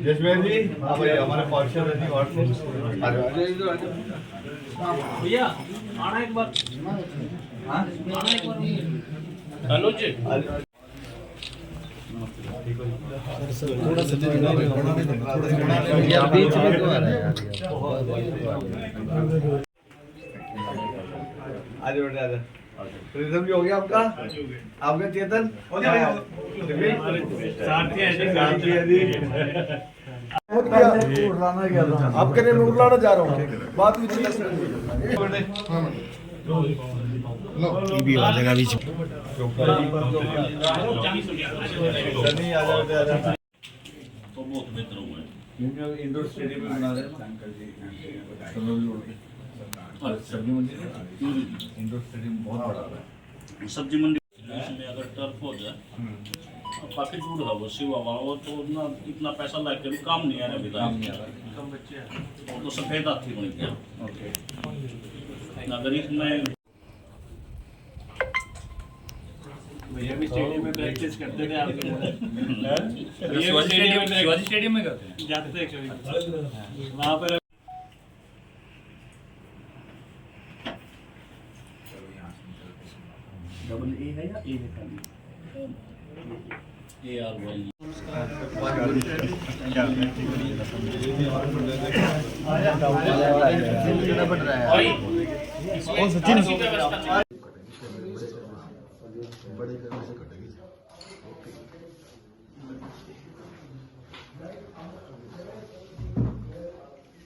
जसवीर जी हाँ भाई हमारे पार्षद है जी भैया आना एक बार। हाँ आना एक बार अनुज थोड़ा सा बीच में क्यों आ रहा है यार आज बेटे आज रिजल्ट भी हो गया आपका आपका चेतन आपके लिए मैं उड़ाना जा रहा हूँ बात भी भी आ जाएगा बीच में। तो बहुत बेहतर हुआ है। इंडोर स्टेडियम में बना रहे हैं सब्जी मंडी इंडोर स्टेडियम बहुत बड़ा है। सब्जी मंडी में अगर टर्फ हो जाए काफी दूर है वो शिवा वो तो इतना पैसा लग के भी काम नहीं आ रहा अभी काम नहीं आ रहा वो तो सफेद हाथी बन गया। ओके अगर इसमें भैया भी स्टेडियम में प्रैक्टिस करते थे आपके शिवाजी स्टेडियम में करते हैं जाते थे वहाँ पर। डबल ए है या ए है खाली ए आर वाई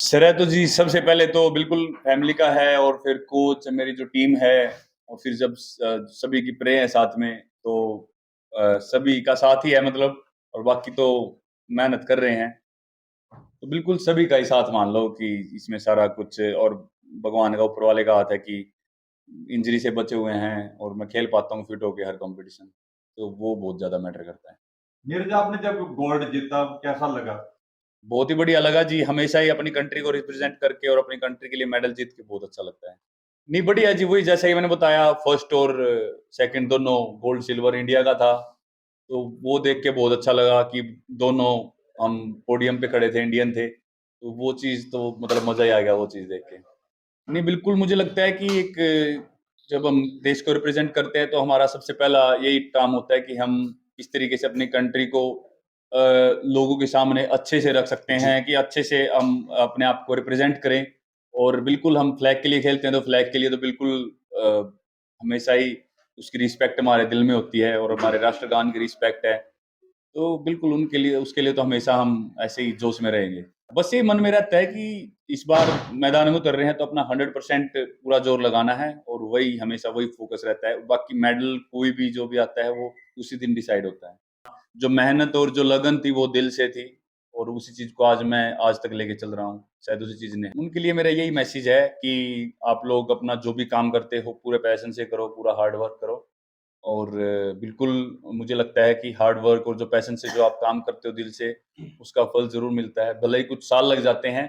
श्रेय तो जी सबसे पहले तो बिल्कुल फैमिली का है और फिर कोच मेरी जो टीम है और फिर जब सभी की प्रे है साथ में तो सभी का साथ ही है मतलब और बाकी तो मेहनत कर रहे हैं तो बिल्कुल सभी का ही साथ मान लो कि इसमें सारा कुछ और भगवान का ऊपर वाले का हाथ है कि इंजरी से बचे हुए हैं और मैं खेल पाता हूँ फिट होके हर कंपटीशन तो वो बहुत ज्यादा मैटर करता है। नीरज आपने जब गोल्ड जीता कैसा लगा? बहुत ही बढ़िया लगा जी हमेशा ही अपनी कंट्री को रिप्रेजेंट करके और अपनी कंट्री के लिए मेडल जीत के बहुत अच्छा लगता है। नहीं बढ़िया जी वही जैसे ही मैंने बताया फर्स्ट और सेकंड दोनों गोल्ड सिल्वर इंडिया का था तो वो देख के बहुत अच्छा लगा कि दोनों हम पोडियम पे खड़े थे इंडियन थे तो वो चीज तो मतलब मजा ही आ गया वो चीज देख के। नहीं बिल्कुल मुझे लगता है कि एक जब हम देश को रिप्रेजेंट करते हैं तो हमारा सबसे पहला यही काम होता है कि हम इस तरीके से अपनी कंट्री को लोगों के सामने अच्छे से रख सकते हैं कि अच्छे से हम अपने आप को रिप्रेजेंट करें और बिल्कुल हम फ्लैग के लिए खेलते हैं तो फ्लैग के लिए तो बिल्कुल हमेशा ही उसकी रिस्पेक्ट हमारे दिल में होती है और हमारे राष्ट्रगान की रिस्पेक्ट है तो बिल्कुल उनके लिए उसके लिए तो हमेशा हम ऐसे ही जोश में रहेंगे। बस ये मन में रहता है कि इस बार मैदान में उतर रहे हैं तो अपना 100% पूरा जोर लगाना है और वही हमेशा वही फोकस रहता है बाकी मेडल कोई भी जो भी आता है वो उसी दिन डिसाइड होता है। जो मेहनत और जो लगन थी वो दिल से थी और उसी चीज को आज मैं आज तक लेके चल रहा हूँ शायद उसी चीज ने उनके लिए मेरा यही मैसेज है कि आप लोग अपना जो भी काम करते हो पूरे पैशन से करो पूरा हार्ड वर्क करो और बिल्कुल मुझे लगता है कि हार्ड वर्क और जो पैशन से जो आप काम करते हो दिल से उसका फल जरूर मिलता है भले ही कुछ साल लग जाते हैं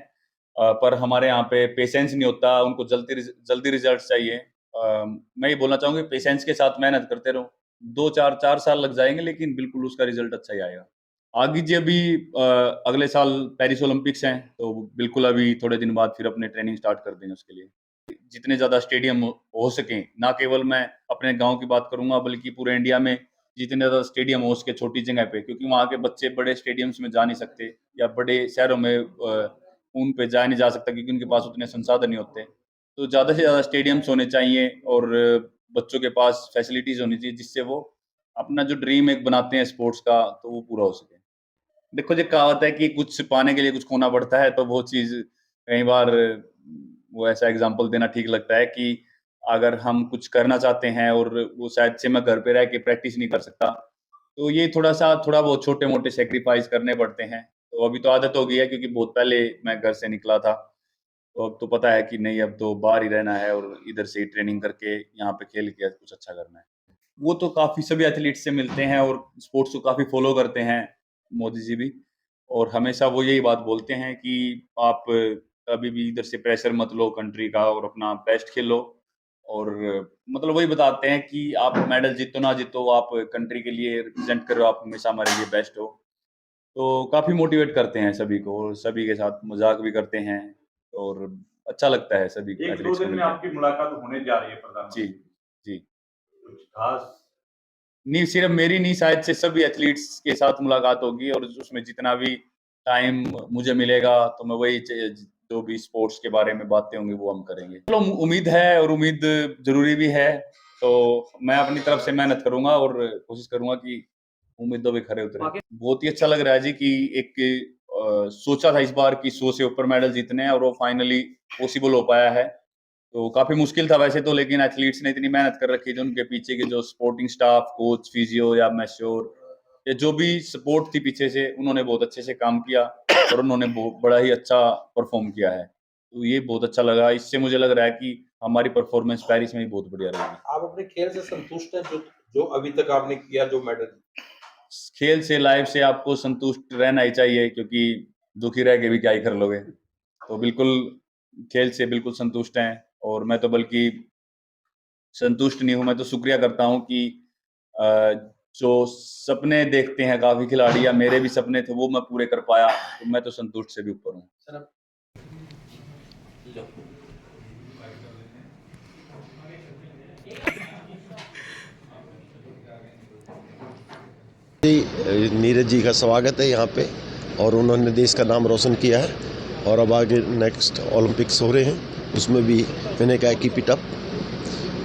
पर हमारे यहाँ पे पेशेंस नहीं होता उनको जल्दी रिजल्ट चाहिए। मैं ये बोलना चाहूंगा पेशेंस के साथ मेहनत करते रहो 2 4 साल लग जाएंगे लेकिन बिल्कुल उसका रिजल्ट अच्छा ही आएगा। आगे जी अभी अगले साल पेरिस ओलंपिक्स हैं तो बिल्कुल अभी थोड़े दिन बाद फिर अपने ट्रेनिंग स्टार्ट कर देंगे उसके लिए जितने ज्यादा स्टेडियम हो सके ना केवल मैं अपने गांव की बात करूंगा बल्कि पूरे इंडिया में जितने ज्यादा स्टेडियम हो सके छोटी जगह पे क्योंकि वहाँ के बच्चे बड़े स्टेडियम्स में जा नहीं सकते या बड़े शहरों में उन पे जा नहीं जा सकता क्योंकि उनके पास उतने संसाधन नहीं होते तो ज्यादा से ज्यादा स्टेडियम्स होने चाहिए और बच्चों के पास फैसिलिटीज होनी चाहिए जिससे वो अपना जो ड्रीम एक बनाते हैं स्पोर्ट्स का तो वो पूरा हो सके। देखो जो कहावत है कि कुछ पाने के लिए कुछ खोना पड़ता है तो वो चीज कई बार वो ऐसा एग्जांपल देना ठीक लगता है कि अगर हम कुछ करना चाहते हैं और वो शायद से मैं घर पे रह के प्रैक्टिस नहीं कर सकता तो ये थोड़ा बहुत छोटे मोटे सेक्रीफाइस करने पड़ते हैं तो अभी तो आदत हो गई है क्योंकि बहुत पहले मैं घर से निकला था तो अब तो पता है कि नहीं अब तो बाहर ही रहना है और इधर से ही ट्रेनिंग करके यहाँ पे खेल के कुछ अच्छा करना है। वो तो काफी सभी एथलीट से मिलते हैं और स्पोर्ट्स को काफी फॉलो करते हैं मोदी जी भी और हमेशा वो यही बात बोलते हैं कि आप कभी भी इधर से प्रेशर मत लो कंट्री का और अपना बेस्ट खेलो। और मतलब वही बताते हैं कि आप मेडल जीतो ना जीतो, आप कंट्री के लिए रिप्रेजेंट कर रहे हो, आप हमेशा हमारे लिए बेस्ट हो। तो काफ़ी मोटिवेट करते हैं सभी को, और सभी के साथ मजाक भी करते हैं और अच्छा लगता है सभी एक दो दिन में आपकी मुलाकात होने जा रही है प्रधानमंत्री। जी जी। कुछ खास नहीं, सिर्फ मेरी नहीं, शायद से सभी एथलीट्स के साथ मुलाकात होगी, और उसमें जितना भी टाइम मुझे मिलेगा तो मैं वही जो भी स्पोर्ट्स के बारे में बातें होंगी वो हम करेंगे। चलो, उम्मीद है, और उम्मीद जरूरी भी है, तो मैं अपनी तरफ से मेहनत करूंगा और कोशिश करूंगा कि उम्मीदों पे खरे उतरे। बहुत ही अच्छा लग रहा है जी कि एक सोचा था इस बार कि 100 से ऊपर मेडल जीतने हैं, और वो फाइनली पॉसिबल हो पाया है। तो काफी मुश्किल था वैसे तो, लेकिन एथलीट्स ने इतनी मेहनत कर रखी थी, उनके पीछे के जो सपोर्टिंग स्टाफ, कोच, फिजियो या मैश्योर, या जो भी सपोर्ट थी पीछे से, उन्होंने बहुत अच्छे से काम किया और उन्होंने बड़ा ही अच्छा परफॉर्म किया है। तो ये बहुत अच्छा लगा। इससे मुझे लग रहा है कि हमारी परफॉर्मेंस पेरिस में भी बहुत बढ़िया रहेगी। आप अपने खेल से संतुष्ट हैं जो अभी तक आपने किया, जो मेडल? खेल से, लाइफ से आपको संतुष्ट रहना ही चाहिए, क्योंकि दुखी रह के भी क्या ही कर लोगे। तो बिल्कुल खेल से बिल्कुल संतुष्ट हैं, और मैं तो बल्कि संतुष्ट नहीं हूँ, मैं तो शुक्रिया करता हूँ कि जो सपने देखते हैं काफी खिलाड़ी, या मेरे भी सपने थे, वो मैं पूरे कर पाया, तो मैं तो संतुष्ट से भी ऊपर हूँ। नीरज जी का स्वागत है यहाँ पे, और उन्होंने देश का नाम रोशन किया है, और अब आगे नेक्स्ट ओलंपिक्स हो रहे हैं, उसमें भी मैंने कहा कीप इट अप,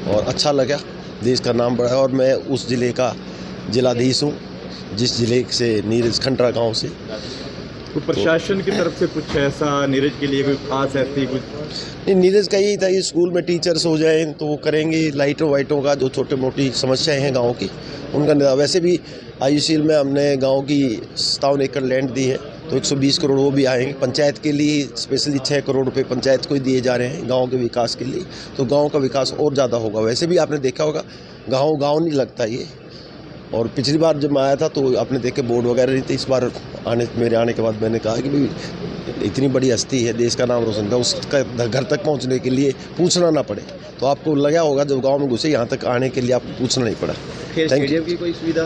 और अच्छा लगा, देश का नाम बढ़ा। और मैं उस ज़िले का जिलाधीश हूँ जिस ज़िले से नीरज खंडरा गांव से। तो प्रशासन की तरफ से कुछ ऐसा नीरज के लिए कोई खास ऐसी कुछ? नहीं, नीरज का यही था कि स्कूल में टीचर्स हो जाए तो वो करेंगे, लाइटों वाइटों का जो छोटे मोटी समस्याएं हैं गांव की उनका। वैसे भी आयुशील में हमने गांव की 57 एकड़ लैंड दी है, तो 120 करोड़ वो भी आएंगे। पंचायत के लिए स्पेशली 6 करोड़ रुपए पंचायत को ही दिए जा रहे हैं गांव के विकास के लिए, तो गांव का विकास और ज़्यादा होगा। वैसे भी आपने देखा होगा गांव नहीं लगता ये, और पिछली बार जब मैं आया था तो आपने देखे बोर्ड वगैरह नहीं थे। इस बार मेरे आने के बाद मैंने कहा कि भाई इतनी बड़ी हस्ती है, देश का नाम रोशन था, उसका घर तक पहुंचने के लिए पूछना ना पड़े। तो आपको लगा होगा जब गांव में घुसे, यहाँ तक आने के लिए आपको पूछना नहीं पड़ा। स्टेडियम की कोई सुविधा?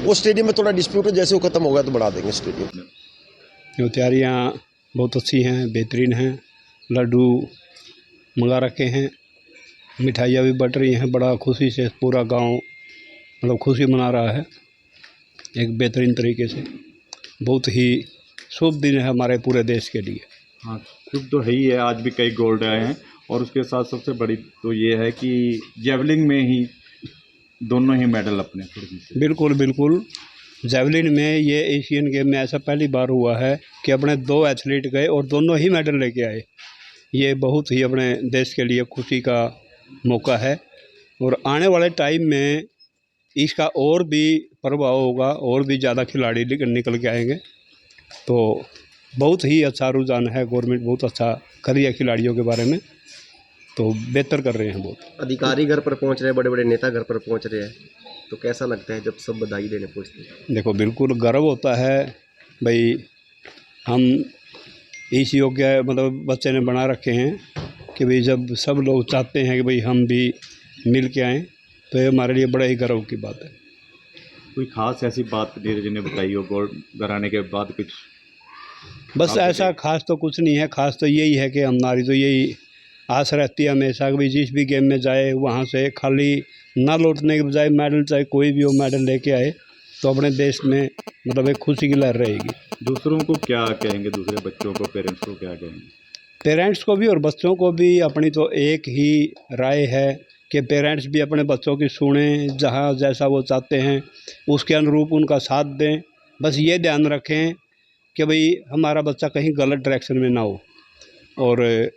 वो स्टेडियम में थोड़ा डिस्प्यूट है, जैसे वो खत्म होगा तो बढ़ा देंगे स्टेडियम। तैयारियाँ बहुत अच्छी हैं, बेहतरीन हैं। लड्डू मंगा रखे हैं, मिठाइयाँ भी बट रही हैं, बड़ा खुशी से पूरा गांव मतलब खुशी मना रहा है एक बेहतरीन तरीके से। बहुत ही शुभ दिन है हमारे पूरे देश के लिए। हाँ, शुभ तो है ही है, आज भी कई गोल्ड आए हैं, और उसके साथ सबसे बड़ी तो ये है कि जेवलिंग में ही दोनों ही मेडल अपने। बिल्कुल बिल्कुल, जेवलिन में ये एशियन गेम में ऐसा पहली बार हुआ है कि अपने 2 एथलीट गए और दोनों ही मेडल लेके आए। ये बहुत ही अपने देश के लिए खुशी का मौका है, और आने वाले टाइम में इसका और भी प्रभाव होगा, और भी ज़्यादा खिलाड़ी निकल के आएंगे। तो बहुत ही अच्छा रुझान है, गवर्नमेंट बहुत अच्छा कर रही है खिलाड़ियों के बारे में, तो बेहतर कर रहे हैं बहुत। अधिकारी घर पर पहुंच रहे हैं, बड़े बड़े नेता घर पर पहुंच रहे हैं, तो कैसा लगता है जब सब बधाई देने पहुंचते हैं? देखो, बिल्कुल गर्व होता है भाई, हम इस योग्य मतलब बच्चे ने बना रखे हैं कि भाई जब सब लोग चाहते हैं कि भाई हम भी मिल के आएँ, तो ये हमारे लिए बड़ा ही गर्व की बात है। कोई खास ऐसी बात नीरज ने बताई हो गोल्ड कराने के बाद कुछ? बस ऐसा खास तो कुछ नहीं है, खास तो यही है कि हमारी तो यही आस रहती है हमेशा कि भाई जिस भी गेम में जाए वहाँ से खाली ना लौटने के बजाय मेडल, चाहे कोई भी हो, मेडल लेके आए तो अपने देश में मतलब एक खुशी की लहर रहेगी। दूसरों को क्या कहेंगे, दूसरे बच्चों को, पेरेंट्स को क्या कहेंगे? पेरेंट्स को भी और बच्चों को भी अपनी तो एक ही राय है कि पेरेंट्स भी अपने बच्चों की सुनें, जहाँ जैसा वो चाहते हैं उसके अनुरूप उनका साथ दें। बस ये ध्यान रखें कि भाई हमारा बच्चा कहीं गलत डायरेक्शन में ना हो, और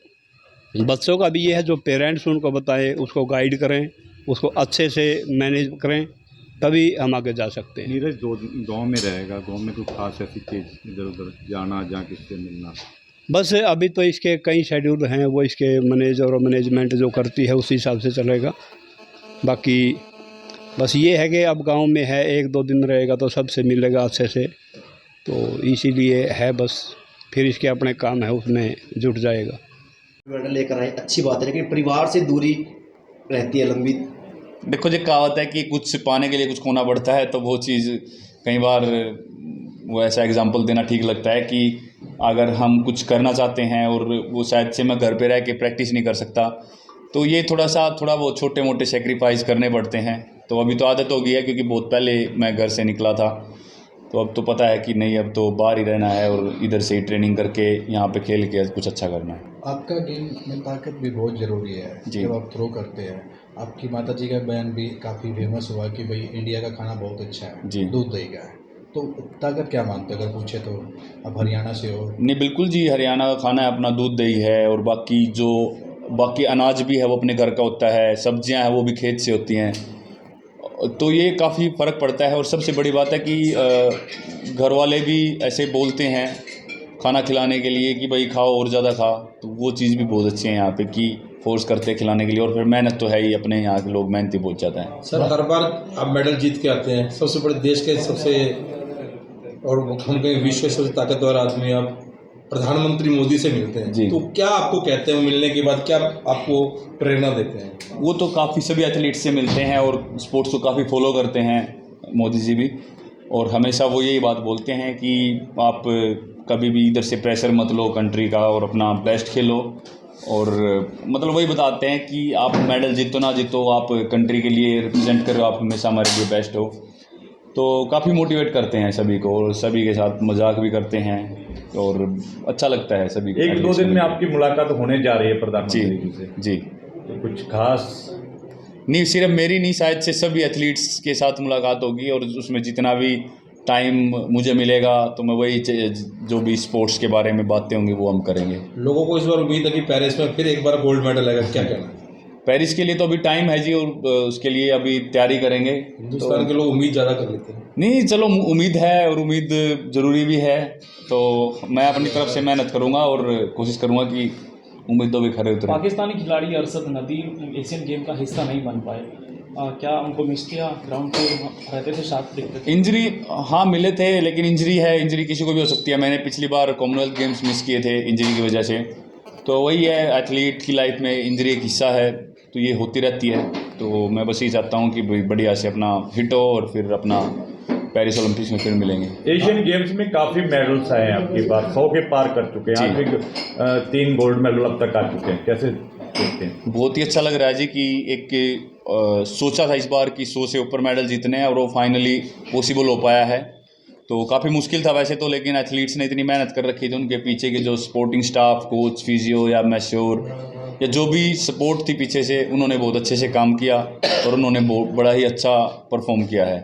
बच्चों का भी ये है जो पेरेंट्स उनको बताएं, उसको गाइड करें, उसको अच्छे से मैनेज करें, तभी हम आगे जा सकते हैं। नीरज गांव में रहेगा, गांव में कोई खास ऐसी चीज़ इधर उधर जाना, जहाँ किससे मिलना? बस अभी तो इसके कई शेड्यूल हैं, वो इसके मैनेजमेंट जो करती है उसी हिसाब से चलेगा। बाकी बस ये है कि अब गांव में है, 1-2 दिन रहेगा तो सबसे मिलेगा अच्छे से, तो इसीलिए है बस फिर इसके अपने काम है उसमें जुट जाएगा। मेडल लेकर आए, अच्छी बात है, लेकिन परिवार से दूरी रहती है लंबी। देखो जो कहावत है कि कुछ पाने के लिए कुछ खोना पड़ता है, तो वो चीज़ कई बार वो ऐसा एग्जांपल देना ठीक लगता है कि अगर हम कुछ करना चाहते हैं और वो शायद से मैं घर पे रह के प्रैक्टिस नहीं कर सकता, तो ये थोड़ा वो छोटे मोटे सेक्रीफाइस करने पड़ते हैं। तो अभी तो आदत हो गई है, क्योंकि बहुत पहले मैं घर से निकला था, तो अब तो पता है कि नहीं, अब तो बाहर ही रहना है और इधर से ही ट्रेनिंग करके यहाँ पे खेल के कुछ अच्छा करना है। आपका गेम में ताकत भी बहुत ज़रूरी है जी। जब आप थ्रो करते हैं। आपकी माता जी का बयान भी काफ़ी फेमस हुआ कि भाई इंडिया का खाना बहुत अच्छा है, जी। दूध दही का है। तो ताकत क्या मानते हो अगर पूछे तो? आप हरियाणा से हो। नहीं बिल्कुल जी, हरियाणा का खाना है अपना, दूध दही है, और बाकी अनाज भी है वो अपने घर का होता है, सब्जियां हैं वो भी खेत से होती हैं, तो ये काफ़ी फ़र्क पड़ता है। और सबसे बड़ी बात है कि घर वाले भी ऐसे बोलते हैं खाना खिलाने के लिए कि भाई खाओ और ज़्यादा खा, तो वो चीज़ भी बहुत अच्छी है यहाँ पे कि फोर्स करते हैं खिलाने के लिए। और फिर मेहनत तो है ही, अपने यहाँ के लोग मेहनती बहुत ज़्यादा हैं। सर हर बार आप मेडल जीत के आते हैं, सबसे बड़े देश के सबसे और हम कहें विश्व के सबसे ताकतवर आदमी आप प्रधानमंत्री मोदी से मिलते हैं जी। तो क्या आपको कहते हैं मिलने के बाद, क्या आपको प्रेरणा देते हैं? वो तो काफ़ी सभी एथलीट से मिलते हैं और स्पोर्ट्स को काफ़ी फॉलो करते हैं मोदी जी भी, और हमेशा वो यही बात बोलते हैं कि आप कभी भी इधर से प्रेशर मत लो कंट्री का और अपना बेस्ट खेलो। और मतलब वही बताते हैं कि आप मेडल जीतो ना जीतो, आप कंट्री के लिए रिप्रेजेंट करो, आप हमेशा हमारे लिए बेस्ट हो। तो काफ़ी मोटिवेट करते हैं सभी को, और सभी के साथ मजाक भी करते हैं और अच्छा लगता है सभी। 1-2 दिन में आपकी मुलाकात होने जा रही है प्रधानमंत्री जी से जी। तो कुछ खास नहीं, सिर्फ मेरी नहीं, शायद से सभी एथलीट्स के साथ मुलाकात होगी, और उसमें जितना भी टाइम मुझे मिलेगा तो मैं वही जो भी स्पोर्ट्स के बारे में बातें होंगी वो हम करेंगे। लोगों को इस बार उम्मीद है कि पेरिस में फिर एक बार गोल्ड मेडल आएगा, क्या कहना है? पेरिस के लिए तो अभी टाइम है जी, और उसके लिए अभी तैयारी करेंगे। हिंदुस्तान के लोग उम्मीद ज़्यादा कर लेते हैं। नहीं चलो, उम्मीद है और उम्मीद ज़रूरी भी है, तो मैं अपनी तरफ से मेहनत करूँगा और कोशिश करूँगा कि उम्मीदों पे खरे उतरे। पाकिस्तानी खिलाड़ी अरशद नदीम एशियन गेम का हिस्सा नहीं बन पाए, क्या उनको मिस किया? ग्राउंड पे रहते थे, साथ दिखते थे? इंजरी, हाँ मिले थे, लेकिन इंजरी है, इंजरी किसी को भी हो सकती है। मैंने पिछली बार कॉमनवेल्थ गेम्स मिस किए थे इंजरी की वजह से, तो वही है, एथलीट की लाइफ में इंजरी एक हिस्सा है, तो ये होती रहती है। तो मैं बस यही चाहता हूँ कि बढ़िया से अपना हिट हो और फिर अपना पेरिस ओलंपिक्स में फिर मिलेंगे। एशियन गेम्स में काफ़ी मेडल्स आए हैं आपके पास, 100 के पार कर चुके हैं, आज भी 3 गोल्ड मेडल अब तक आ चुके हैं, कैसे देखते हैं? बहुत ही अच्छा लग रहा है जी कि एक सोचा था इस बार कि 100 से ऊपर मेडल जीतने हैं, और वो फाइनली पॉसिबल हो पाया है। तो काफ़ी मुश्किल था वैसे तो, लेकिन एथलीट्स ने इतनी मेहनत कर रखी थी, उनके पीछे के जो सपोर्टिंग स्टाफ, कोच, फिजियो या मैश्योर या जो भी सपोर्ट थी पीछे से, उन्होंने बहुत अच्छे से काम किया और उन्होंने बड़ा ही अच्छा परफॉर्म किया है।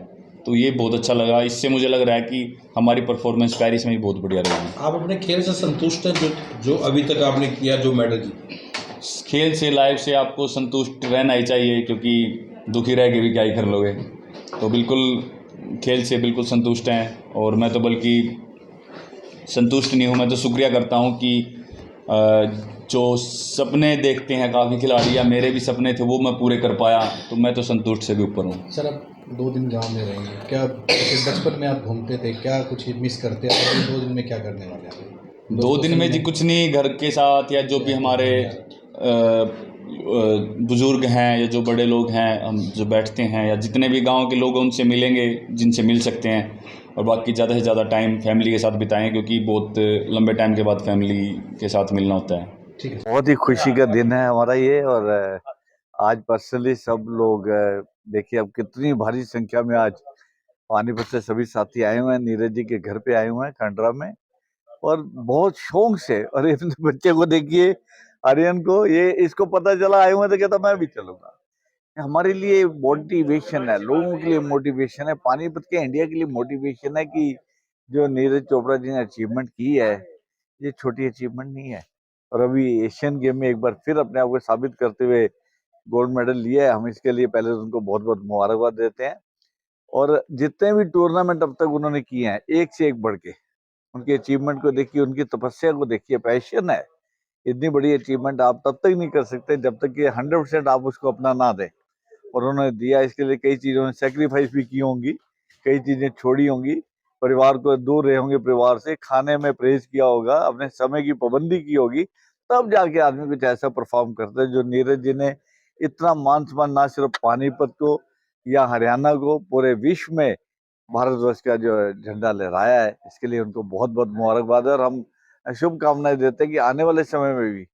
तो ये बहुत अच्छा लगा, इससे मुझे लग रहा है कि हमारी परफॉर्मेंस पेरिस में भी बहुत बढ़िया रही। आप अपने खेल से संतुष्ट हैं जो अभी तक आपने किया, जो मेडल जीते? खेल से, लाइफ से आपको संतुष्ट रहना ही चाहिए, क्योंकि दुखी रह के भी क्या ही कर लोगे। तो बिल्कुल खेल से बिल्कुल संतुष्ट हैं, और मैं तो बल्कि संतुष्ट नहीं हूँ, मैं तो शुक्रिया करता हूँ कि जो सपने देखते हैं काफ़ी खिलाड़ी, या मेरे भी सपने थे, वो मैं पूरे कर पाया, तो मैं तो संतुष्ट से भी ऊपर हूँ। सर अब 2 दिन गांव में रहेंगे, क्या बचपन में आप घूमते थे, क्या कुछ मिस करते हैं? 2 दिन में क्या करने वाले हैं? 2 दिन में जी कुछ नहीं, घर के साथ या जो भी हमारे बुज़ुर्ग हैं या जो बड़े लोग हैं, हम जो बैठते हैं, या जितने भी गांव के लोग हैं उनसे मिलेंगे जिनसे मिल सकते हैं, और बाकी ज़्यादा से ज़्यादा टाइम फैमिली के साथ बिताएं, क्योंकि बहुत लंबे टाइम के बाद फैमिली के साथ मिलना होता है। ठीक है। बहुत ही खुशी का दिन है हमारा ये, और आज पर्सनली सब लोग देखिए अब कितनी भारी संख्या में आज पानीपत से सभी साथी आए हुए हैं, नीरज जी के घर पे आए हुए हैं खंडरा में, और बहुत शौक से। और अपने बच्चे को देखिए, आर्यन को, ये इसको पता चला आए हुए हैं तो कहता मैं भी चलूंगा। हमारे लिए मोटिवेशन है, लोगों के लिए मोटिवेशन है, पानीपत के इंडिया के लिए मोटिवेशन है कि जो नीरज चोपड़ा जी ने अचीवमेंट की है, ये छोटी अचीवमेंट नहीं है। और अभी एशियन गेम में एक बार फिर अपने आप को साबित करते हुए गोल्ड मेडल लिया है, हम इसके लिए पहले तो उनको बहुत बहुत मुबारकबाद देते हैं। और जितने भी टूर्नामेंट अब तक उन्होंने किए हैं, एक से एक बढ़ के, उनके अचीवमेंट को देखिए, उनकी तपस्या को देखिए, पैशन है। इतनी बड़ी अचीवमेंट आप तब तक नहीं कर सकते जब तक कि 100% आप उसको अपना ना दें, और उन्होंने दिया। इसके लिए कई चीज़ों ने सेक्रीफाइस भी की होंगी, कई चीज़ें छोड़ी होंगी, परिवार को दूर रहे होंगे, परिवार से खाने में परहेज किया होगा, अपने समय की पाबंदी की होगी, तब जाके आदमी कुछ ऐसा परफॉर्म करता है। जो नीरज जी ने इतना मान सम्मान ना सिर्फ पानीपत को या हरियाणा को, पूरे विश्व में भारतवर्ष का जो झंडा लहराया है, इसके लिए उनको बहुत बहुत मुबारकबाद है। और हम शुभकामनाएं देते हैं कि आने वाले समय में भी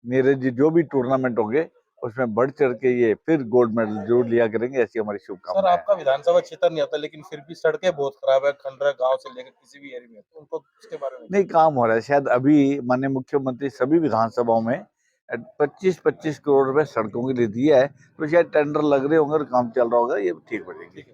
नीरज जी जो भी टूर्नामेंट होंगे उसमें बढ़ चढ़ के ये फिर गोल्ड मेडल जरूर लिया करेंगे, ऐसी हमारी सर शुभकामनाएं हैं। आपका विधानसभा क्षेत्र नहीं आता, लेकिन फिर भी सड़कें बहुत खराब है खंडरा गांव से लेकर किसी भी एरिया में, तो उनको उसके बारे में नहीं, काम हो रहा है। शायद अभी माननीय मुख्यमंत्री सभी विधानसभाओं में 25-25 करोड़ रुपए सड़कों के लिए दिया है, तो शायद टेंडर लग रहे होंगे और काम चल रहा होगा, ये ठीक हो जाएगी।